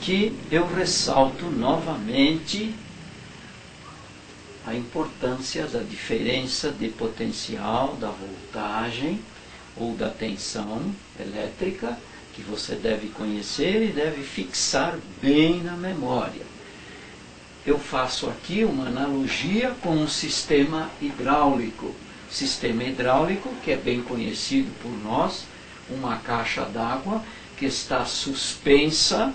aqui eu ressalto novamente a importância da diferença de potencial da voltagem ou da tensão elétrica, que você deve conhecer e deve fixar bem na memória. Eu faço aqui uma analogia com um sistema hidráulico. Sistema hidráulico que é bem conhecido por nós, uma caixa d'água que está suspensa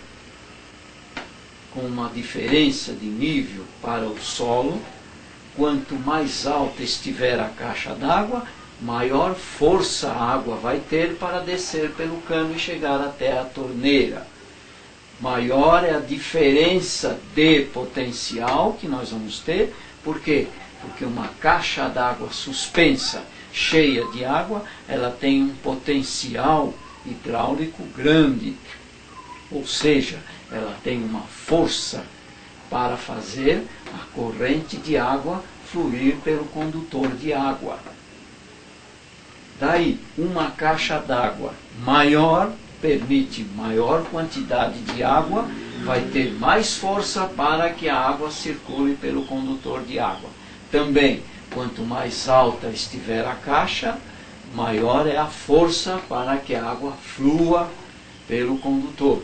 com uma diferença de nível para o solo. Quanto mais alta estiver a caixa d'água, maior força a água vai ter para descer pelo cano e chegar até a torneira. Maior é a diferença de potencial que nós vamos ter. Por quê? Porque uma caixa d'água suspensa, cheia de água, ela tem um potencial hidráulico grande. Ou seja, ela tem uma força para fazer a corrente de água fluir pelo condutor de água. Daí, uma caixa d'água maior permite maior quantidade de água, vai ter mais força para que a água circule pelo condutor de água. Também, quanto mais alta estiver a caixa, maior é a força para que a água flua pelo condutor.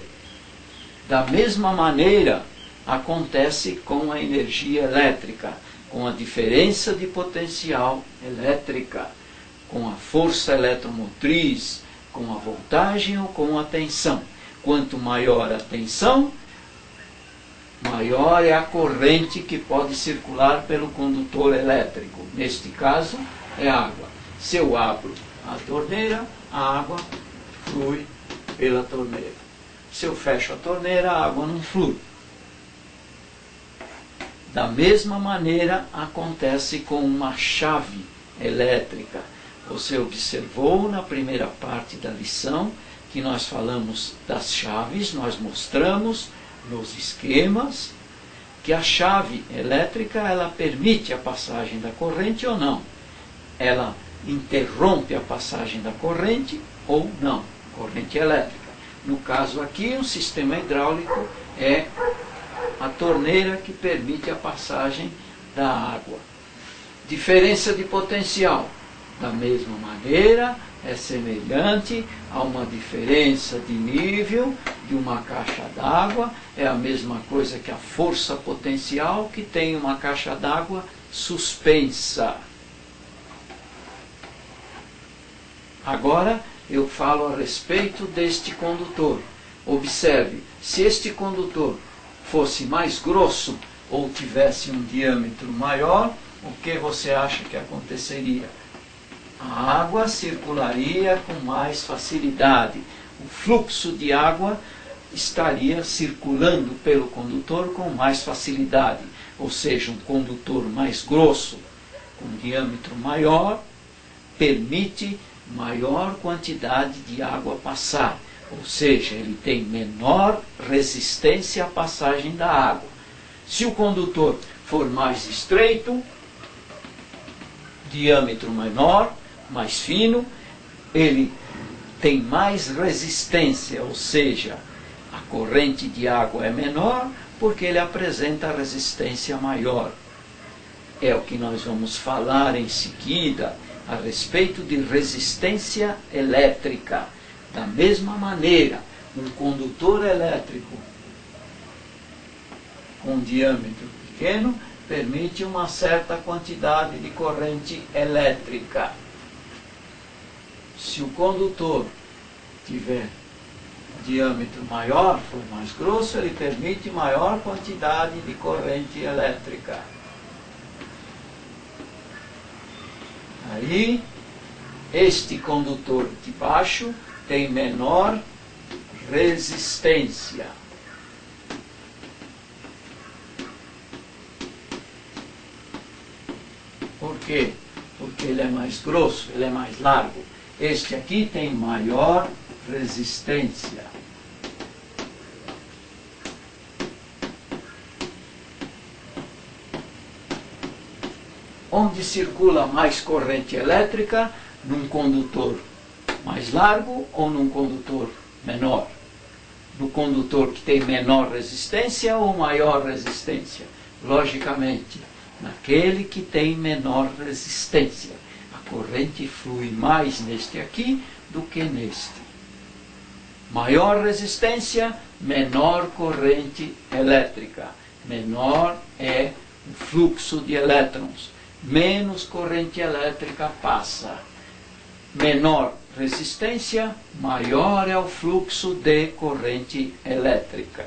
Da mesma maneira, acontece com a energia elétrica, com a diferença de potencial elétrica, com a força eletromotriz, com a voltagem ou com a tensão. Quanto maior a tensão, maior é a corrente que pode circular pelo condutor elétrico. Neste caso, é água. Se eu abro a torneira, a água flui pela torneira. Se eu fecho a torneira, a água não flui. Da mesma maneira, acontece com uma chave elétrica. Você observou na primeira parte da lição que nós falamos das chaves, nós mostramos nos esquemas que a chave elétrica ela permite a passagem da corrente ou não. Ela interrompe a passagem da corrente ou não, corrente elétrica. No caso aqui, um sistema hidráulico é a torneira que permite a passagem da água. Diferença de potencial. Da mesma maneira, é semelhante a uma diferença de nível de uma caixa d'água. É a mesma coisa que a força potencial que tem uma caixa d'água suspensa. Agora, eu falo a respeito deste condutor. Observe, se este condutor fosse mais grosso ou tivesse um diâmetro maior, o que você acha que aconteceria? A água circularia com mais facilidade. O fluxo de água estaria circulando pelo condutor com mais facilidade. Ou seja, um condutor mais grosso, com diâmetro maior, permite maior quantidade de água passar. Ou seja, ele tem menor resistência à passagem da água. Se o condutor for mais estreito, diâmetro menor, mais fino, ele tem mais resistência, ou seja, a corrente de água é menor porque ele apresenta resistência maior. É o que nós vamos falar em seguida a respeito de resistência elétrica. Da mesma maneira, um condutor elétrico com diâmetro pequeno permite uma certa quantidade de corrente elétrica. Se o condutor tiver diâmetro maior, for mais grosso, ele permite maior quantidade de corrente elétrica. Aí, este condutor de baixo tem menor resistência. Por quê? Porque ele é mais grosso, ele é mais largo. Este aqui tem maior resistência. Onde circula mais corrente elétrica? Num condutor mais largo ou num condutor menor? no condutor que tem menor resistência ou maior resistência? Logicamente, naquele que tem menor resistência. A corrente flui mais neste aqui do que neste. Maior resistência, menor corrente elétrica. Menor é o fluxo de elétrons. Menos corrente elétrica passa. Menor resistência, maior é o fluxo de corrente elétrica.